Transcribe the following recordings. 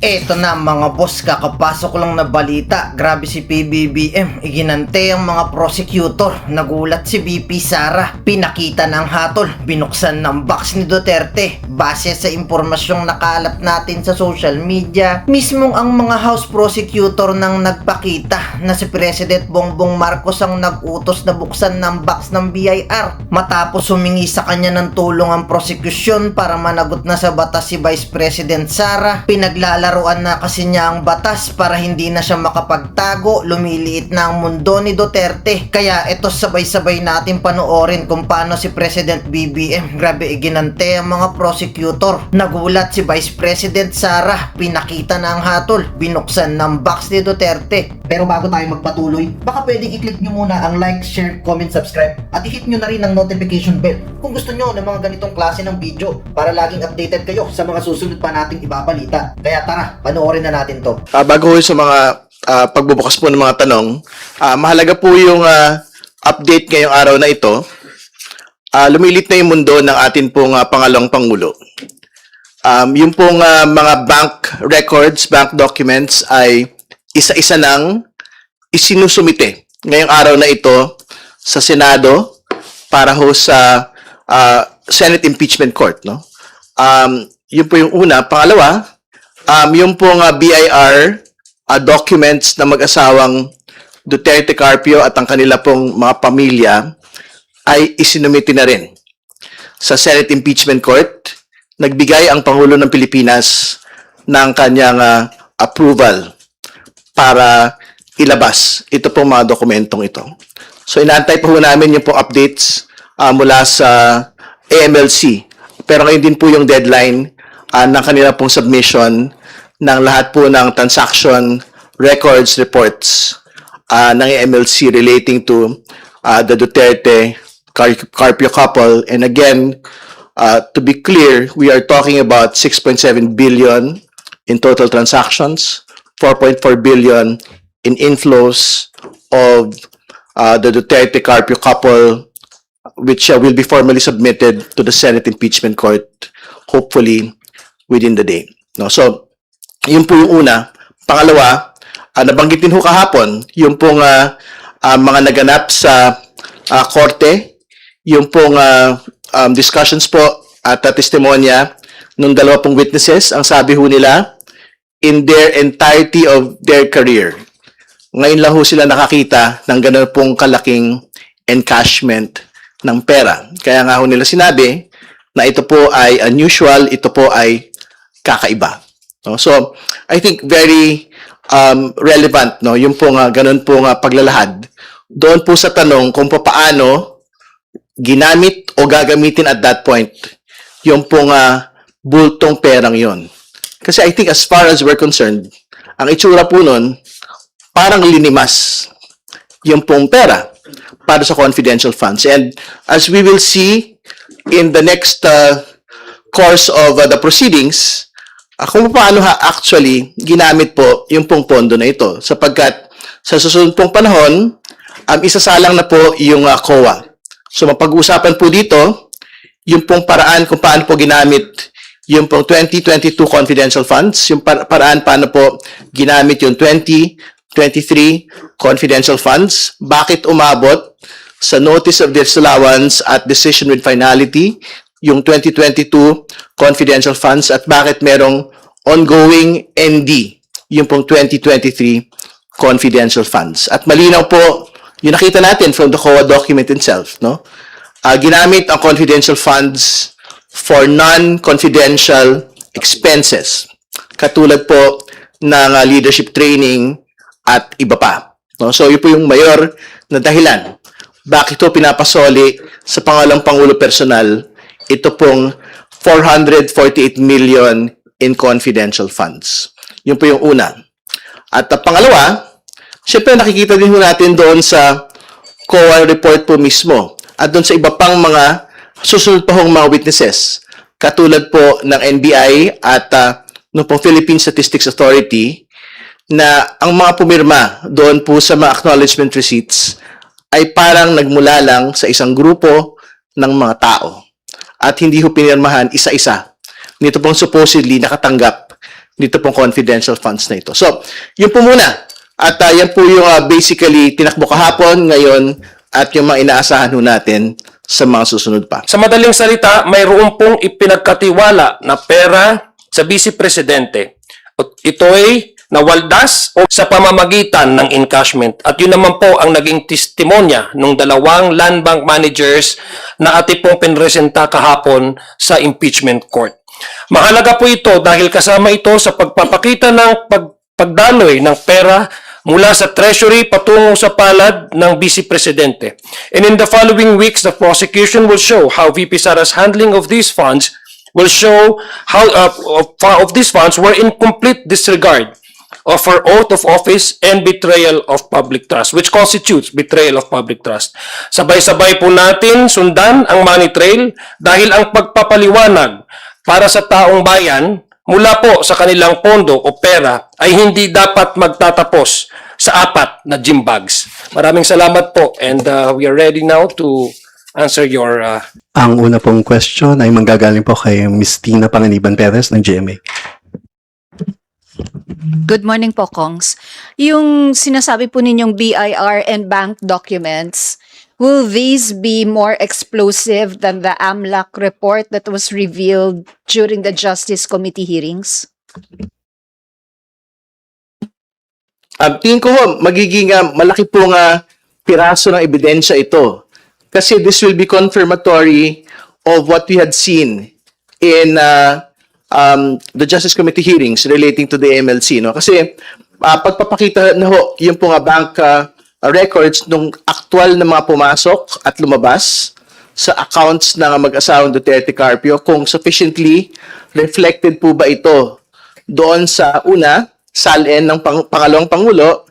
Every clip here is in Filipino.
Eto na mga boss, kakapasok lang na balita. Grabe si PBBM, iginante ang mga prosecutor. Nagulat si VP Sara, pinakita ng hatol, binuksan ng box ni Duterte. Base sa impormasyong nakalap natin sa social media, mismong ang mga House Prosecutor nang nagpakita na si President Bongbong Marcos ang nag-utos na buksan ng box ng BIR. Matapos humingi sa kanya ng tulong ang prosekusyon para managot na sa batas si Vice President Sara, pinaglalaroan na kasi niya ang batas para hindi na siya makapagtago. Lumiliit na ang mundo ni Duterte. Kaya ito, sabay-sabay natin panoorin kung paano si President BBM grabe iginante ang mga prosecutor. Nagulat si Vice President Sara, pinakita na ang hatol, binuksan ng box ni Duterte. Pero bago tayo magpatuloy, baka pwedeng i-click nyo muna ang like, share, comment, subscribe at i-hit nyo na rin ang notification bell kung gusto nyo ng mga ganitong klase ng video para laging updated kayo sa mga susunod pa nating ibabalita. Kaya tara, panoorin na natin to. Bago sa mga pagbubukas po ng mga tanong, mahalaga po yung update ngayong araw na ito. Lumilit na yung mundo ng atin pong pangalawang Pangulo. Yung pong mga bank records, bank documents ay isa-isa nang isinusumite ngayong araw na ito sa Senado para ho sa Senate Impeachment Court. No? Yun po yung una. Pangalawa, yung pong BIR documents na mag-asawang Duterte Carpio at ang kanila pong mga pamilya ay isinumite na rin sa Senate Impeachment Court. Nagbigay ang Pangulo ng Pilipinas ng kanyang approval para ilabas ito pong mga dokumentong ito. So inaantay po namin yung pong updates mula sa AMLC. Pero ngayon din po yung deadline ng kanila pong submission ng lahat po ng transaction records reports ng MLC relating to the Duterte Carpio couple. And again, to be clear, we are talking about 6.7 billion in total transactions, 4.4 billion in inflows of the Duterte Carpio couple, which will be formally submitted to the Senate Impeachment Court, hopefully within the day. No, so yun po yung una. Pangalawa, nabanggit din ho kahapon, yung pong mga naganap sa korte, yung pong discussions po at testimonya ng dalawa pong witnesses. Ang sabi ho nila, in their entirety of their career, ngayon lang ho sila nakakita ng gano'n pong kalaking encashment ng pera. Kaya nga ho nila sinabi na ito po ay unusual, ito po ay kakaiba. No? So, I think very relevant, no? Yung pong ganun pong paglalahad doon po sa tanong kung paano ginamit o gagamitin at that point yung pong bultong perang yon. Kasi I think as far as we're concerned, ang itsura po nun, parang linimas yung pong pera para sa confidential funds. And as we will see in the next course of the proceedings, kung paano actually ginamit po yung pong pondo na ito. Sapagkat sa susunod pong panahon, isasalang na po yung COA. So mapag-uusapan po dito yung pong paraan kung paano po ginamit yung pong 2022 confidential funds, yung paraan paano po ginamit yung 2023 confidential funds, bakit umabot sa notice of disallowance at decision with finality yung 2022 confidential funds at bakit merong ongoing ND yung pong 2023 confidential funds. At malinaw po yung nakita natin from the COA document itself, no? Ginamit ang confidential funds for non-confidential expenses, katulad po ng leadership training at iba pa. No? So, yun po yung mayor na dahilan. Bakit ito pinapasoli sa pangalang Pangulo personal, ito pong 448 million in confidential funds. Yun po yung una. At pangalawa, syempre nakikita din natin doon sa COA report po mismo at doon sa iba pang mga susunod pa hong mga witnesses, katulad po ng NBI at ng pong Philippine Statistics Authority, na ang mga pumirma doon po sa mga acknowledgement receipts ay parang nagmula lang sa isang grupo ng mga tao at hindi ho pinirmahan isa-isa nito pong supposedly nakatanggap dito pong confidential funds na ito. So, yun po muna. At yan po yung basically tinakbo kahapon, ngayon, at yung mga inaasahan ho natin sa mga susunod pa. Sa madaling salita, mayroon pong ipinagkatiwala na pera sa Vice Presidente. Ito ay nawaldas o sa pamamagitan ng encashment. At yun naman po ang naging testimonya ng dalawang land bank managers na ating pong pinresenta kahapon sa impeachment court. Mahalaga po ito dahil kasama ito sa pagpapakita ng pagdaloy ng pera mula sa Treasury patungo sa palad ng Vice Presidente. And in the following weeks, the prosecution will show how VP Sara's handling of these funds will show how of these funds were in complete disregard of her oath of office and betrayal of public trust, which constitutes betrayal of public trust. Sabay-sabay po natin sundan ang money trail dahil ang pagpapaliwanag para sa taong bayan mula po sa kanilang pondo o pera ay hindi dapat magtatapos sa 4 na gym bags. Maraming salamat po and we are ready now to answer your Ang una pong question ay manggagaling po kay Ms. Tina Panganiban Perez ng GMA. Good morning po, Kongs. Yung sinasabi po ninyong BIR and bank documents, will these be more explosive than the AMLAC report that was revealed during the Justice Committee hearings? Tingin ko ho, magiging malaki pong piraso ng ebidensya ito. Kasi this will be confirmatory of what we had seen in the Justice Committee hearings relating to the MLC. No? Kasi pagpapakita na ho yung pong bank records nung actual na mga pumasok at lumabas sa accounts ng mag-asawang Duterte Carpio, kung sufficiently reflected po ba ito doon sa una, SALN ng pangalawang Pangulo,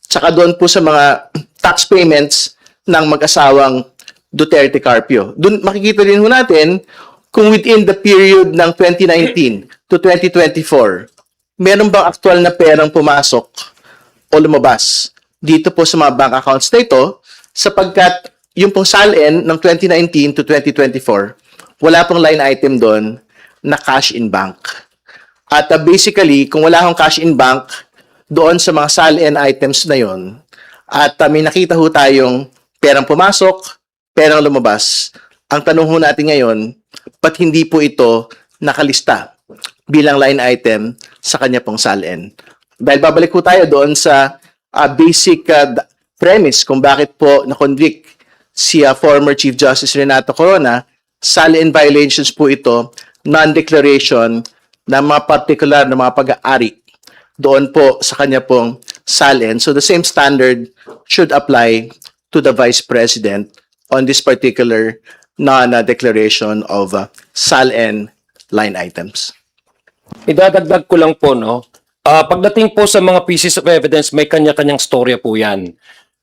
tsaka doon po sa mga tax payments ng mag-asawang Duterte Carpio. Doon makikita din ho natin kung within the period ng 2019 to 2024, meron bang aktual na perang pumasok o lumabas dito po sa mga bank accounts na ito, sapagkat yung pong SALN ng 2019 to 2024, wala pong line item doon na cash in bank. At basically, kung wala akong cash in bank doon sa mga SALN items na yon, at may nakita ho tayong perang pumasok, perang lumabas, ang tanong ho natin ngayon, ba't hindi po ito nakalista bilang line item sa kanya pong SALN? Dahil babalik po tayo doon sa basic premise kung bakit po na-convict si former Chief Justice Renato Corona. SALN violations po ito, non-declaration ng mga particular na mga pag-aari doon po sa kanya pong SALN. So the same standard should apply to the Vice President on this particular non-declaration of SALN line items. idadagdag ko lang po, no? Pagdating po sa mga pieces of evidence, may kanya-kanyang storya po yan.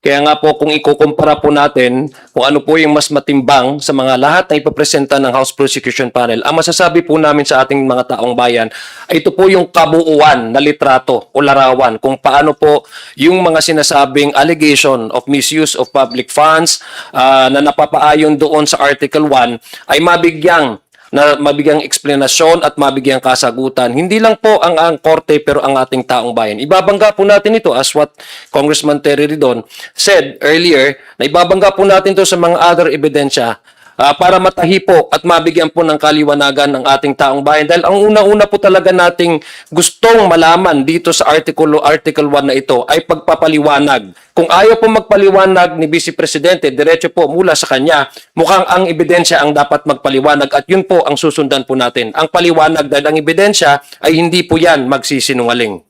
Kaya nga po, kung ikukumpara po natin kung ano po yung mas matimbang sa mga lahat na ipapresenta ng House Prosecution Panel, ang masasabi po namin sa ating mga taong bayan ay ito po yung kabuuan na litrato o larawan kung paano po yung mga sinasabing allegation of misuse of public funds na napapaayon doon sa Article 1 ay mabigyang eksplanasyon at mabigyang kasagutan. Hindi lang po ang korte pero ang ating taong bayan. Ibabangga po natin ito as what Congressman Terry Ridon said earlier, na ibabangga po natin ito sa mga other ebidensya para matahi po at mabigyan po ng kaliwanagan ng ating taong bayan. Dahil ang una-una po talaga nating gustong malaman dito sa Article 1 na ito ay pagpapaliwanag. Kung ayaw po magpaliwanag ni Vice Presidente, diretso po mula sa kanya, mukhang ang ebidensya ang dapat magpaliwanag at yun po ang susundan po natin. Ang paliwanag dahil ang ebidensya ay hindi po yan magsisinungaling.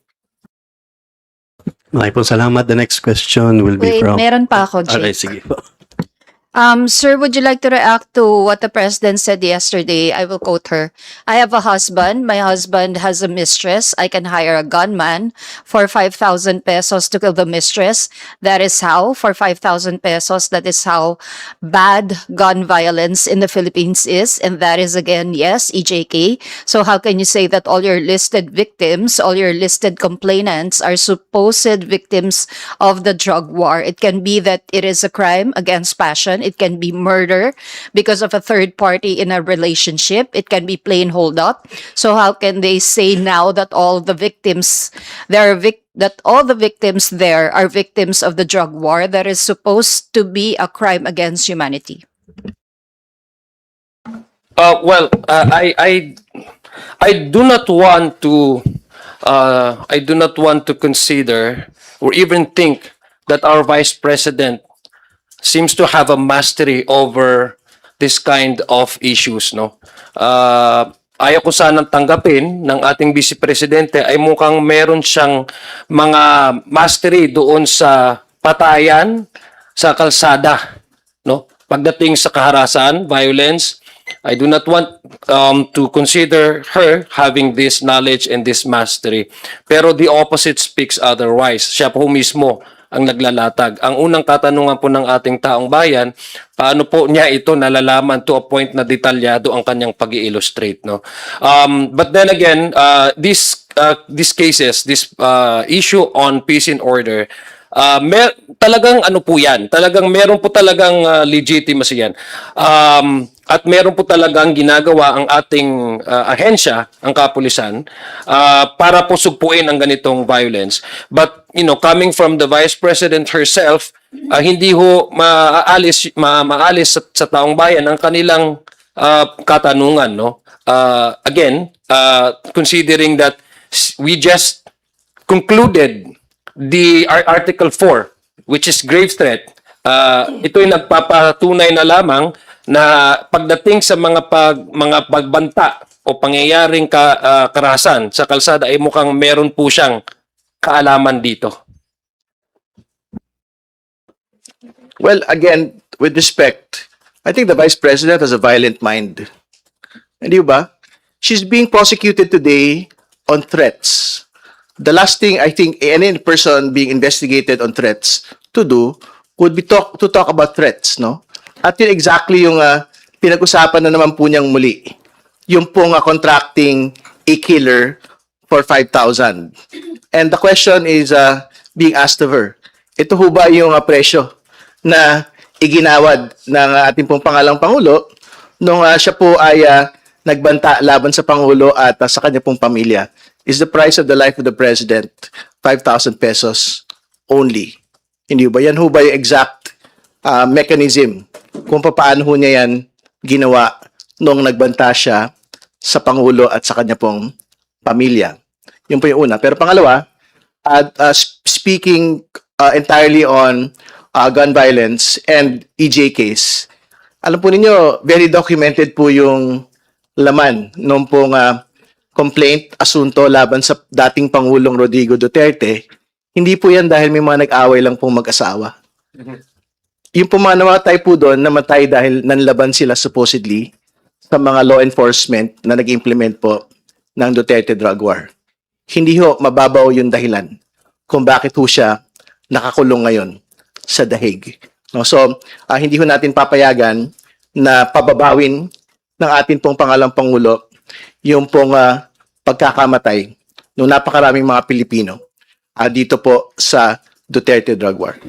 Okay po, salamat. The next question will be Wait, from... meron pa ako, Jake. Okay, sige po. Sir, would you like to react to what the president said yesterday? I will quote her. I have a husband. My husband has a mistress. I can hire a gunman for 5,000 pesos to kill the mistress. That is how, for 5,000 pesos, that is how bad gun violence in the Philippines is. And that is, again, yes, EJK. So how can you say that all your listed victims, all your listed complainants are supposed victims of the drug war? It can be that it is a crime against passion. It can be murder because of a third party in a relationship. It can be plain hold up. So how can they say now that all the victims that all the victims there are victims of the drug war that is supposed to be a crime against humanity? I do not want to consider or even think that our vice president seems to have a mastery over this kind of issues, no? Ayaw ko sanang tanggapin ng ating vice presidente ay mukhang meron siyang mga mastery doon sa patayan sa kalsada, no? Pagdating sa kaharasan, violence, I do not want to consider her having this knowledge and this mastery. Pero the opposite speaks otherwise. Siya po mismo ang naglalatag. Ang unang katanungan po ng ating taong bayan, paano po niya ito nalalaman to a point na detalyado ang kanyang pag-i-illustrate, no? But then again, these cases, this issue on peace and order, talagang ano po yan, talagang meron po talagang legitimacy yan. At meron po talagang ginagawa ang ating ahensya, ang kapulisan, para po sugpuin ang ganitong violence. But, you know, coming from the Vice President herself, hindi ho maalis sa taong bayan ang kanilang katanungan, no? Again, considering that we just concluded the Article 4, which is grave threat, ito'y nagpapatunay na lamang na pagdating sa mga pagbanta o pangyayaring karahasan sa kalsada ay mukhang meron po siyang kaalaman dito. Well, again, with respect, I think the Vice President has a violent mind. Hindi ba? She's being prosecuted today on threats. The last thing I think any person being investigated on threats to do would be to talk about threats, no? At yun exactly yung pinag-usapan na naman po niyang muli. Yung pong contracting a killer for 5,000. And the question is being asked of her. Ito ho ba yung presyo na iginawad ng ating pong pangalang Pangulo nung siya po ay nagbanta laban sa Pangulo at sa kanya pong pamilya? Is the price of the life of the President 5,000 pesos only? Hindi ba? Yan ho ba yung exact mechanism kung paano ho niya yan ginawa nung nagbanta siya sa Pangulo at sa kanya pong pamilya? Yun po yung una. Pero pangalawa, speaking entirely on gun violence and EJ case, alam po ninyo, very documented po yung laman nung pong complaint, asunto laban sa dating Pangulong Rodrigo Duterte. Hindi po yan dahil may mga nag-away lang pong mag-asawa. Yung po mga namatay po doon, namatay dahil nanlaban sila supposedly sa mga law enforcement na nag-implement po ng Duterte drug war. Hindi ho mababaw yung dahilan kung bakit ho siya nakakulong ngayon sa dahig. No? So, hindi ho natin papayagan na pababawin ng atin pong pangalang Pangulo yung pong pagkakamatay ng napakaraming mga Pilipino dito po sa Duterte drug war.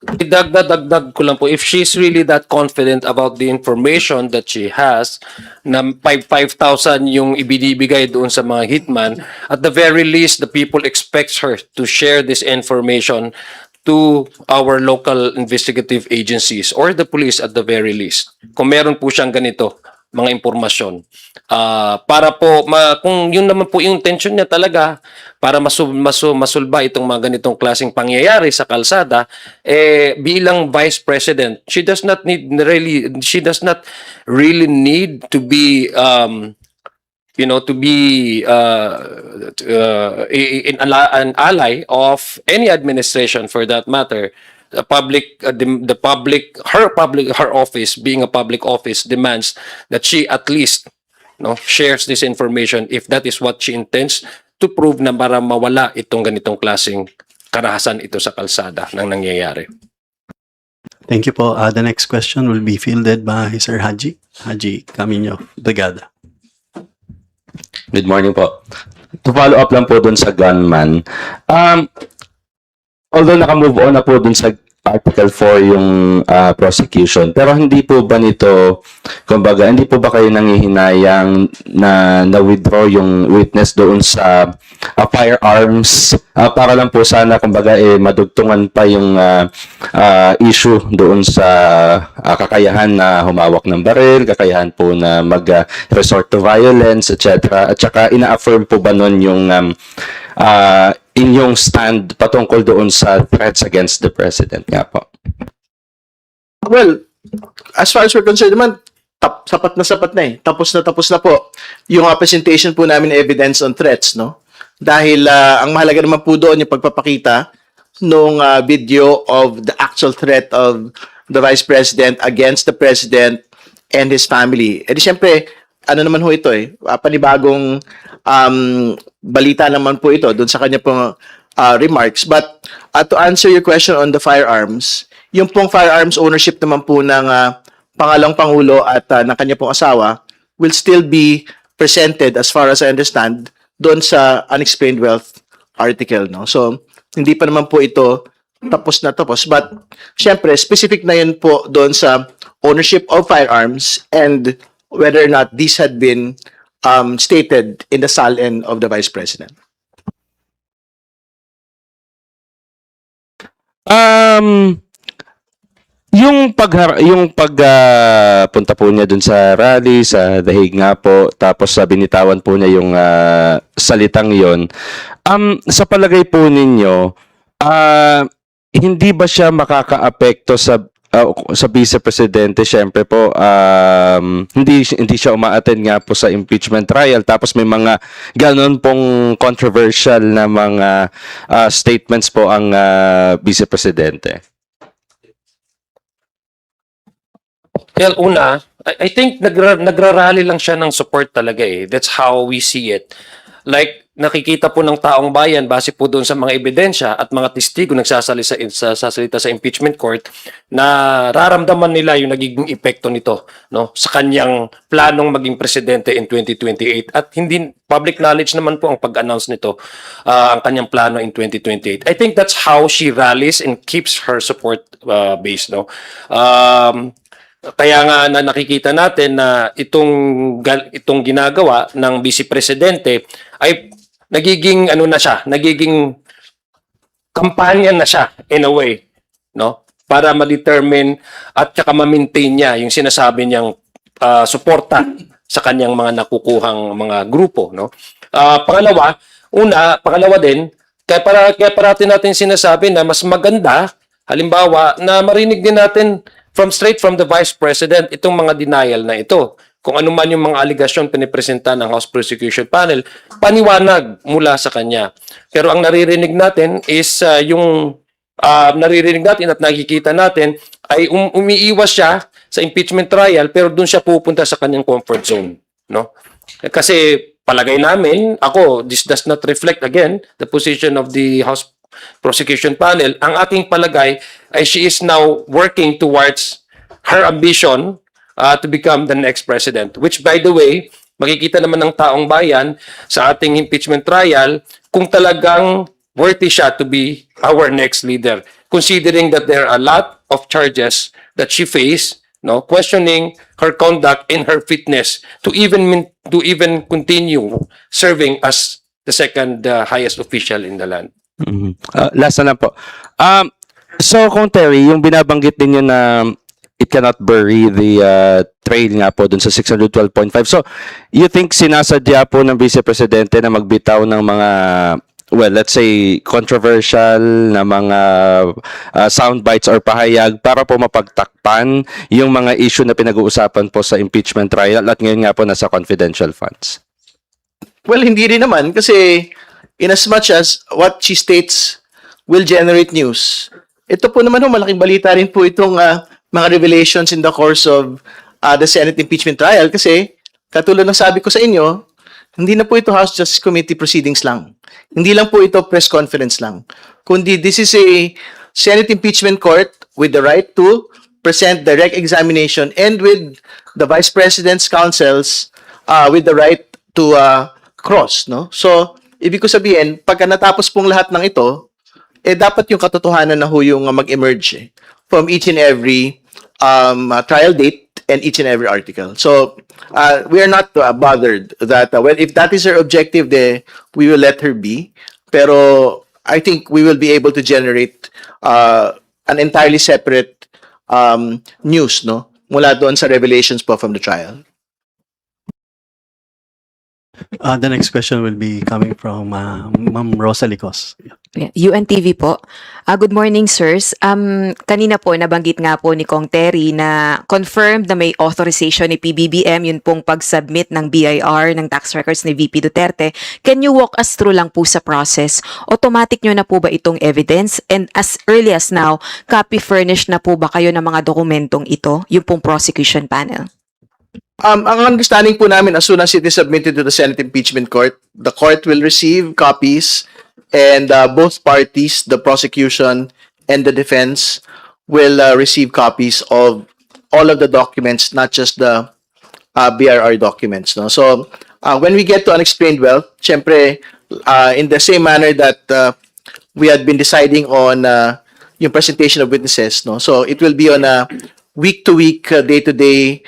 Dagdag ko lang po, if she's really that confident about the information that she has, na 5,000 yung ibinibigay doon sa mga hitman, at the very least, the people expects her to share this information to our local investigative agencies or the police at the very least. Kung meron po siyang ganito, mga impormasyon. Para po, kung yun naman po yung intention niya talaga, para masulba itong mga ganitong klaseng pangyayari sa kalsada, bilang Vice President, she does not really need to be an ally of any administration for that matter. Her office, being a public office, demands that she at least shares this information if that is what she intends to prove na para mawala itong ganitong klaseng karahasan ito sa kalsada ng nangyayari. Thank you po. The next question will be fielded by Sir Haji Camino Brigada. Good morning po. To follow up lang po dun sa gunman, although naka-move on na po dun sa Article 4 yung prosecution. Pero hindi po ba nito, kumbaga, hindi po ba kayo nangihinayang na na-withdraw yung witness doon sa firearms para lang po sana, kumbaga, madugtungan pa yung issue doon sa kakayahan na humawak ng baril, kakayahan po na mag-resort to violence, etc. At saka ina-affirm po ba nun yung inyong stand patungkol doon sa threats against the president nga po? Well, as far as we're concerned naman, sapat na eh. Tapos na po yung presentation po namin ng evidence on threats, no? Dahil ang mahalaga naman po doon yung pagpapakita nung video of the actual threat of the Vice President against the President and his family. Eh di syempre, ano naman ho ito panibagong balita naman po ito doon sa kanya pong remarks. But to answer your question on the firearms, yung pong firearms ownership naman po ng pangalawang Pangulo at ng kanya pong asawa will still be presented, as far as I understand, doon sa unexplained wealth article, no? So, hindi pa naman po ito tapos na tapos. But, syempre, specific na yun po doon sa ownership of firearms and whether or not these had been stated in the SALN of the Vice President. Yung pagpunta po niya dun sa rally sa Dahig nga po, tapos binitawan po niya yung salitang yon. Sa palagay po ninyo, hindi ba siya makakaapekto sa vice presidente? Syempre po, hindi siya umaattend nga po sa impeachment trial, tapos may mga ganon pong controversial na mga statements po ang vice presidente. Well, una, I think nagrarally lang siya ng support talaga eh. That's how we see it. Like, nakikita po ng taong bayan base po doon sa mga ebidensya at mga testigo nagsasalita sa impeachment court na raramdaman nila yung nagiging epekto nito, no, sa kanyang planong maging presidente in 2028. At hindi public knowledge naman po ang pag-announce nito, ang kanyang plano in 2028. I think that's how she rallies and keeps her support base, no. Kaya nga na nakikita natin na itong ginagawa ng Vice Presidente ay nagiging nagiging kampanya na siya in a way, no? Para ma-determine at saka ma-maintain niya yung sinasabi niyang suporta sa kanyang mga nakukuhang mga grupo, no? Pangalawa din, kaya parati natin sinasabi na mas maganda, halimbawa, na marinig din natin straight from the Vice President itong mga denial na ito. Kung ano man yung mga aligasyon pinipresenta ng House Prosecution Panel, paniwanag mula sa kanya. Pero ang naririnig natin is naririnig natin at nakikita natin ay umiiwas siya sa impeachment trial pero doon siya pupunta sa kanyang comfort zone, no? Kasi palagay namin, this does not reflect again the position of the House Prosecution Panel. Ang aking palagay ay she is now working towards her ambition to become the next president. Which, by the way, makikita naman ng taong bayan sa ating impeachment trial kung talagang worthy siya to be our next leader. Considering that there are a lot of charges that she faced, no, questioning her conduct and her fitness to even continue serving as the second highest official in the land. Last na lang po. So, kung Terry, yung binabanggit ninyo na it cannot bury the trail nga po dun sa 612.5. So, you think sinasadya po ng Vice Presidente na magbitaw ng mga, well, let's say, controversial na mga soundbites or pahayag para po mapagtakpan yung mga issue na pinag-uusapan po sa impeachment trial at ngayon nga po nasa confidential funds? Well, hindi rin naman kasi in as much as what she states will generate news. Ito po naman malaking balita rin po itong mga revelations in the course of the Senate impeachment trial kasi katulad ng sabi ko sa inyo, hindi na po ito House Justice Committee proceedings lang. Hindi lang po ito press conference lang. Kundi this is a Senate impeachment court with the right to present direct examination and with the Vice President's counsels with the right to cross, no? So, ibig ko sabihin, pagka natapos pong lahat ng ito, dapat yung katotohanan na ho yung mag-emerge from each and every trial date and each and every article. So, we are not bothered that, well, if that is her objective, we will let her be. Pero, I think we will be able to generate an entirely separate news, no? Mula doon sa revelations po from the trial. The next question will be coming from Ma'am Rosa Licos. UNTV po. Good morning, sirs. Kanina po, nabanggit nga po ni Kong Terry na confirmed na may authorization ni PBBM, yun pong pag-submit ng BIR ng tax records ni VP Duterte. Can you walk us through lang po sa process? Automatic nyo na po ba itong evidence? And as early as now, copy furnished na po ba kayo ng mga dokumentong ito, yung pong prosecution panel? Ang understanding po namin, as soon as it is submitted to the Senate Impeachment Court, the court will receive copies, and both parties, the prosecution and the defense, will receive copies of all of the documents, not just the BRR documents. No? So, when we get to unexplained wealth, syempre, in the same manner that we had been deciding on yung presentation of witnesses, no? So, it will be on a week-to-week, day-to-day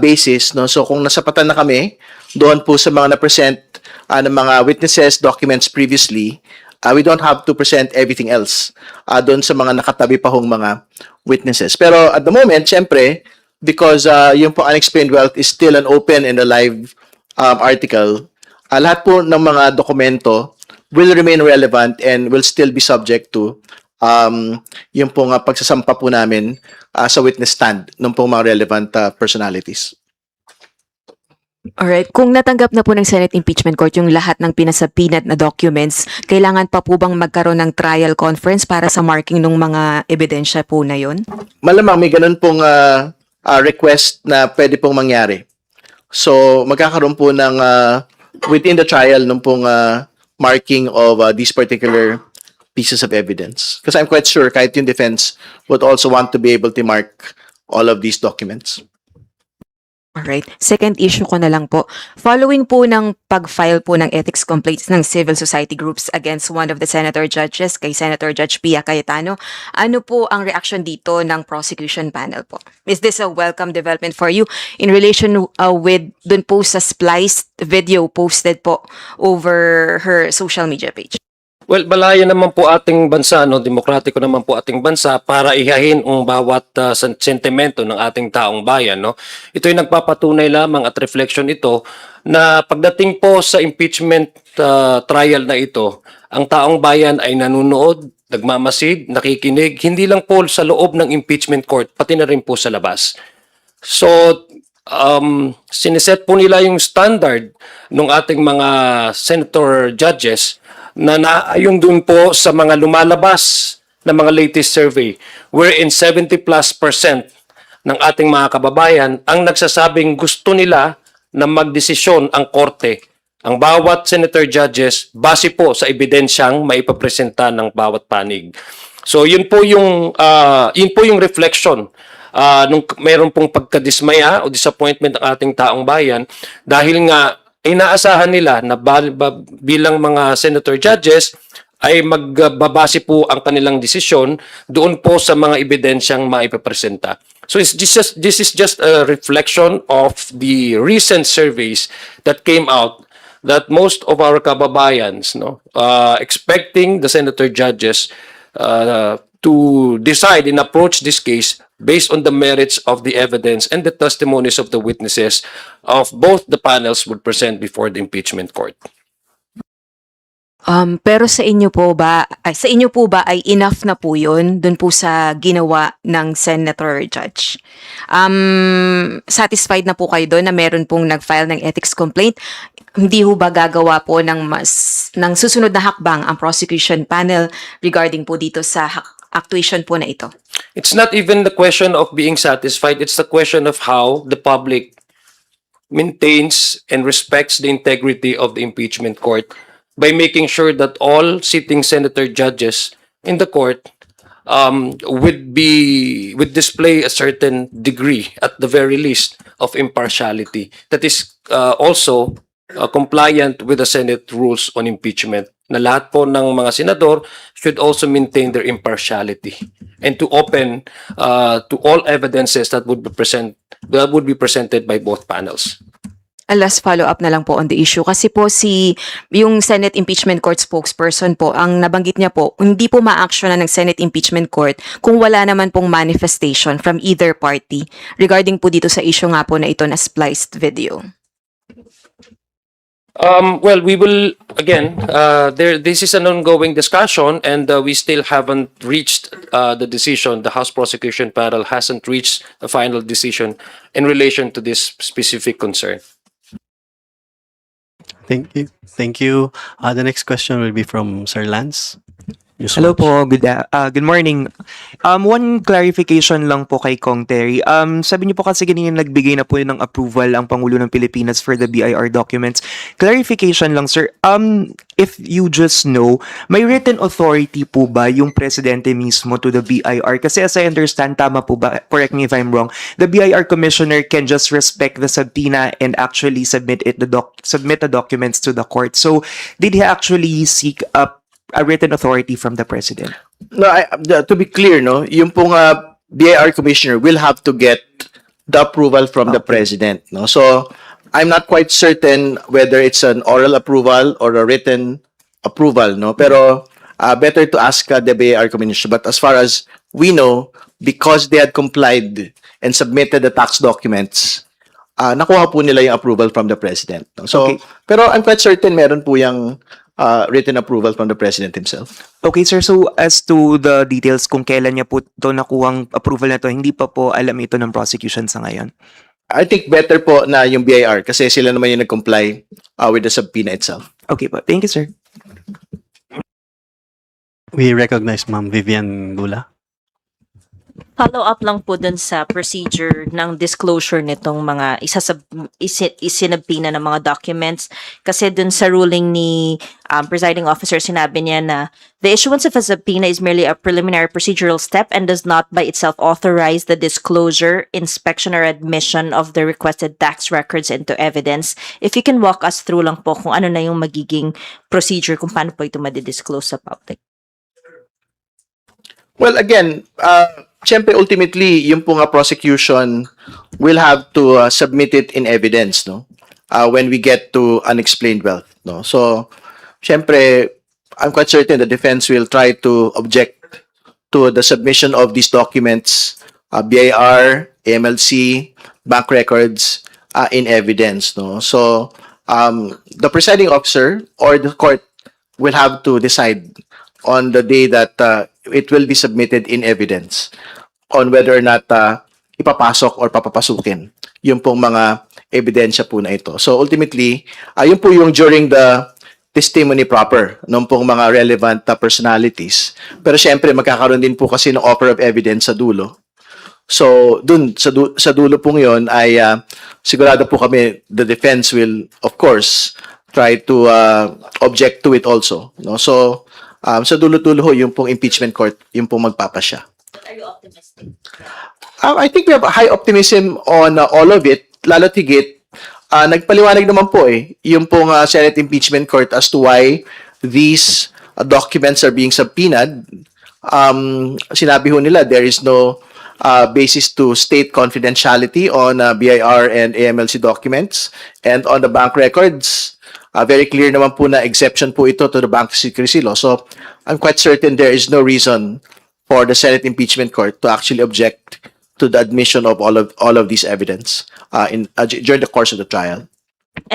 basis. No? So, kung nasapatan na kami, doon po sa mga na-present ng mga witnesses, documents previously, we don't have to present everything else doon sa mga nakatabi pa hong mga witnesses. Pero at the moment, syempre, because yung po unexplained wealth is still an open and a live article, lahat po ng mga dokumento will remain relevant and will still be subject to yung pong pagsasampa po namin sa witness stand ng pong mga relevant personalities. Alright, kung natanggap na po ng Senate Impeachment Court yung lahat ng pinasubpoenaed na documents, kailangan pa po bang magkaroon ng trial conference para sa marking ng mga ebidensya po na yun? Malamang may ganun pong request na pwede pong mangyari. So, magkakaroon po ng within the trial ng pong marking of these particular pieces of evidence. Because I'm quite sure kahit yung defense would also want to be able to mark all of these documents. Alright. Second issue ko na lang po. Following po ng pag-file po ng ethics complaints ng civil society groups against one of the senator judges, kay Senator Judge Pia Cayetano, ano po ang reaction dito ng prosecution panel po? Is this a welcome development for you in relation with dun po sa spliced video posted po over her social media page? Well, balaya naman po ating bansa, no, demokratiko naman po ating bansa para ihahin ang bawat sentimento ng ating taong bayan, no. Ito'y nagpapatunay lamang at reflection ito na pagdating po sa impeachment trial na ito, ang taong bayan ay nanunood, nagmamasid, nakikinig, hindi lang po sa loob ng impeachment court, pati na rin po sa labas. So, siniset po nila yung standard ng ating mga senator judges na naayon dun po sa mga lumalabas na mga latest survey wherein 70+% ng ating mga kababayan ang nagsasabing gusto nila na magdesisyon ang korte, ang bawat senator judges base po sa ebidensyang maipapresenta ng bawat panig. So yun po yung reflection nung mayroon pong pagkadismaya o disappointment ng ating taong bayan dahil nga inaasahan nila na bilang mga senator judges ay magbabase po ang kanilang desisyon doon po sa mga ebidensyang maipapresenta. So this is just a reflection of the recent surveys that came out that most of our kababayans, no, expecting the senator judges to decide and approach this case based on the merits of the evidence and the testimonies of the witnesses of both the panels would present before the impeachment court. Pero sa inyo po ba ay enough na po yun dun po sa ginawa ng senator judge? Satisfied na po kayo doon na meron pong nag-file ng ethics complaint? Hindi ho ba gagawa po ng susunod na hakbang ang prosecution panel regarding po dito sa actuation po na ito? It's not even the question of being satisfied, it's the question of how the public maintains and respects the integrity of the impeachment court by making sure that all sitting senator judges in the court would display a certain degree, at the very least, of impartiality that is also compliant with the Senate rules on impeachment na lahat po ng mga senador should also maintain their impartiality and to open to all evidences that would be presented by both panels. A last follow-up na lang po on the issue. Kasi po yung Senate Impeachment Court spokesperson po, ang nabanggit niya po, hindi po ma-actionan ng Senate Impeachment Court kung wala naman pong manifestation from either party regarding po dito sa issue nga po na ito na spliced video. Well, we will again. This is an ongoing discussion, and we still haven't reached the decision. The House Prosecution Panel hasn't reached a final decision in relation to this specific concern. Thank you. Thank you. The next question will be from Sir Lance. Hello po, good morning. One clarification lang po kay Kong Terry. Sabi niyo po kasi ganyan nagbigay na po ng approval ang Pangulo ng Pilipinas for the BIR documents. Clarification lang, sir. If you just know, may written authority po ba yung presidente mismo to the BIR? Kasi as I understand, tama po ba? Correct me if I'm wrong. The BIR commissioner can just respect the subpoena and actually submit the documents to the court. So, did he actually seek a written authority from the president? No, to be clear, no, yung pong BIR commissioner will have to get the approval from the president, no. So I'm not quite certain whether it's an oral approval or a written approval, no. Pero better to ask the BIR commissioner. But as far as we know, because they had complied and submitted the tax documents, nakuha po nila yung approval from the president, no? So, Okay. pero I'm quite certain meron po yung written approval from the president himself. Okay, sir. So, as to the details kung kailan niya po ito nakuhang approval na to, hindi pa po alam ito ng prosecution sa ngayon. I think better po na yung BIR kasi sila naman yung nag-comply with the subpoena itself. Okay po. Thank you, sir. We recognize Ma'am Vivian Gula. Follow up lang po dun sa procedure ng disclosure nitong mga isinabina ng mga documents. Kasi dun sa ruling ni presiding officer, sinabi niya na the issuance of a subpoena is merely a preliminary procedural step and does not by itself authorize the disclosure, inspection, or admission of the requested tax records into evidence. If you can walk us through lang po kung ano na yung magiging procedure kung paano po ito madidisclose sa public. Well, again, syempre ultimately, yung po nga prosecution will have to submit it in evidence, no? When we get to unexplained wealth, no? So, syempre, I'm quite certain the defense will try to object to the submission of these documents, BIR, AMLC, bank records, in evidence, no? So, the presiding officer or the court will have to decide on the day that it will be submitted in evidence on whether or not ipapasok or papapasukin yung pong mga ebidensya po na ito. So ultimately, yun po yung during the testimony proper ng pong mga relevant personalities. Pero syempre, magkakaroon din po kasi ng offer of evidence sa dulo. So dun, sa dulo pong yun ay sigurado po kami, the defense will, of course, try to object to it also. No? So, sa dulo-dulo ho, yung pong impeachment court, yung pong magpapasya. Are you optimistic? I think we have a high optimism on all of it, lalo't higit. Nagpaliwanag naman po yung pong Senate Impeachment Court as to why these documents are being subpoenaed. Sinabi ho nila there is no basis to state confidentiality on BIR and AMLC documents. And on the bank records, very clear naman po na exception po ito to the Bank Secrecy Law. So, I'm quite certain there is no reason for the Senate Impeachment Court to actually object to the admission of all of these evidence during the course of the trial.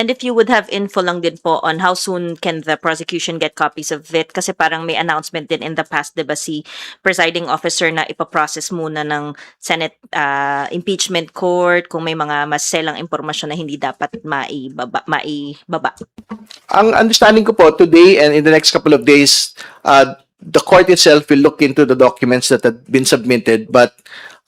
And if you would have info lang din po on how soon can the prosecution get copies of it? Kasi parang may announcement din in the past, diba, si presiding officer na ipaprocess muna ng Senate Impeachment Court kung may mga maselang impormasyon na hindi dapat maibaba. Ang understanding ko po, today and in the next couple of days, the court itself will look into the documents that have been submitted, but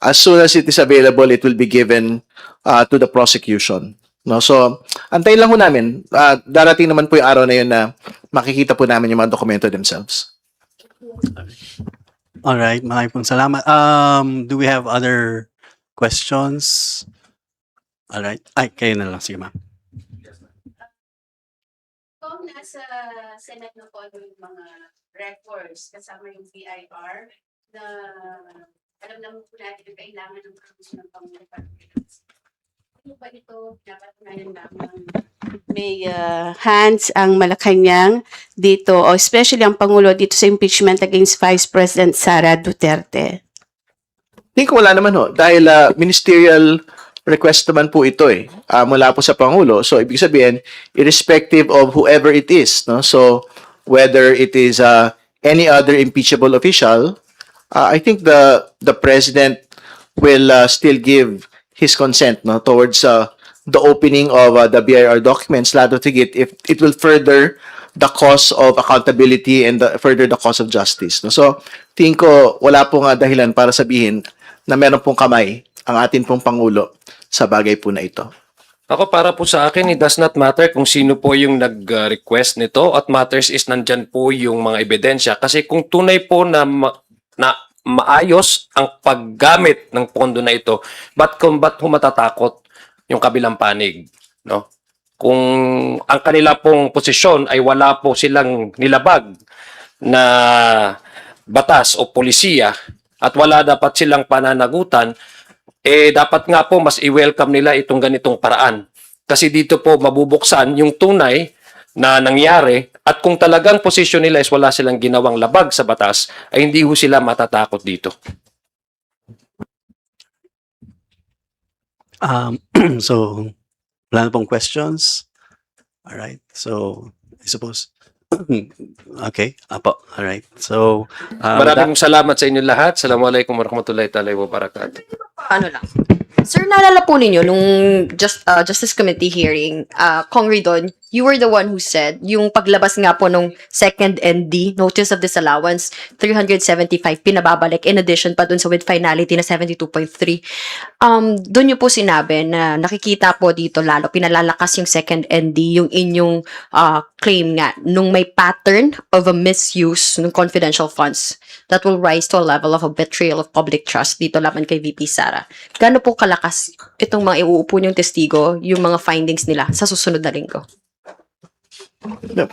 as soon as it is available, it will be given to the prosecution. No, so antayin lang ho namin. Darating naman po yung araw na yun na makikita po namin yung mga dokumento themselves. All right, maraming pong salamat. Do we have other questions? All right. Ay, kayo na lang. Sige, ma'am. Kung nasa Senate na po ano yung mga records kasama yung BIR na alam naman po natin na kailangan ng permission ng Pangulo para ano ba ito napatunayan lamang may hands ang Malacanang dito o especially ang Pangulo dito sa impeachment against Vice President Sara Duterte? Think wala naman ho. Dahil ministerial request naman po ito mula po sa Pangulo. So, ibig sabihin, irrespective of whoever it is, no? So, whether it is any other impeachable official, I think the President will still give his consent, no, towards the opening of the BIR documents, lalo tigit if it will further the cause of accountability and further the cause of justice. No? So, tingin ko wala pong dahilan para sabihin na meron pong kamay ang atin pong Pangulo sa bagay po na ito. Ako para po sa akin, it does not matter kung sino po yung nag-request nito at matters is nandyan po yung mga ebidensya. Kasi kung tunay po na maayos ang paggamit ng pondo na ito, ba't ho matatakot yung kabilang panig? No? Kung ang kanila pong posisyon ay wala po silang nilabag na batas o polisiya at wala dapat silang pananagutan, dapat nga po mas i-welcome nila itong ganitong paraan. Kasi dito po mabubuksan yung tunay na nangyari at kung talagang posisyon nila is wala silang ginawang labag sa batas, ay hindi ho sila matatakot dito. So, wala na pong questions? Alright, so, I suppose, okay, apo, alright. So, Maraming salamat sa inyo lahat. Assalamualaikum warahmatullahi taala wabarakatuh. Ano lang. Sir, naalala po ninyo nung Justice Committee hearing, Kong Ridon, you were the one who said, yung paglabas nga po nung second ND, Notice of Disallowance, 375, pinababalik, in addition pa dun sa with finality na 72.3. Doon nyo po sinabi na nakikita po dito lalo, pinalalakas yung second ND, yung inyong claim nga, nung may pattern of a misuse ng confidential funds that will rise to a level of a betrayal of public trust dito laban kay VP Sara. Gaano po kalakas itong mga iuupo niyong testigo, yung mga findings nila sa susunod na linggo?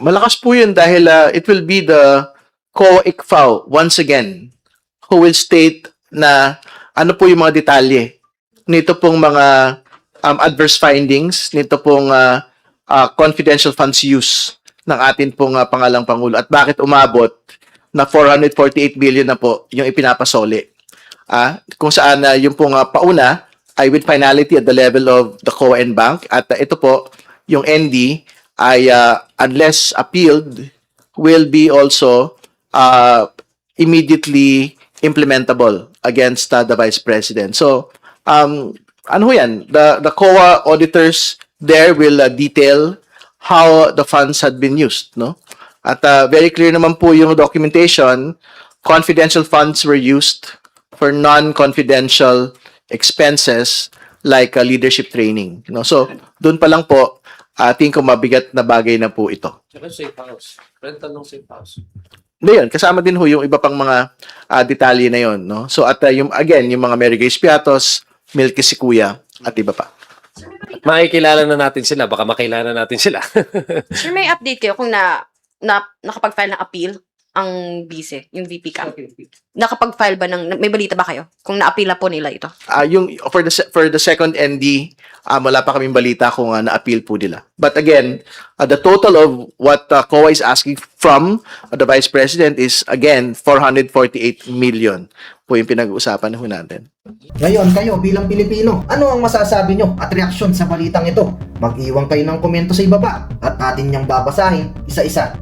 Malakas po yun dahil it will be the COA-ICFAO once again who will state na ano po yung mga detalye nito pong mga adverse findings, nito pong confidential funds use ng atin pong pangalang Pangulo at bakit umabot na 448 billion na po yung ipinapasoli. Kung saan yung pong pauna ay with finality at the level of the COA and bank at ito po yung ND ay unless appealed will be also immediately implementable against the Vice President. So ano ho yan? The COA auditors there will detail how the funds had been used, no? At very clear naman po yung documentation, confidential funds were used for non-confidential expenses like leadership training. You know? So, doon pa lang po, tingin ko mabigat na bagay na po ito. Saka safe house. Rental ng safe house. Hindi yun, kasama din ho yung iba pang mga detalye na yun. No? So, at yung mga Mary Grace Piatos, Milky si Kuya, at iba pa. Makikilala na natin sila. Baka makilala natin sila. Sir, may update kayo kung nakapag-file ng appeal ang vice, yung VP ka? Nakapag-file ba may balita ba kayo kung na-appeala po nila ito? Yung for the second ND, wala pa kaming balita kung na-appeal po nila. But again, the total of what COA is asking from the Vice President is again 448 million po yung pinag-uusapan ho natin. Ngayon kayo bilang Pilipino, ano ang masasabi nyo at reaksyon sa balitang ito? Mag-iwan kayo ng komento sa ibaba at atin niyang babasahin isa-isa.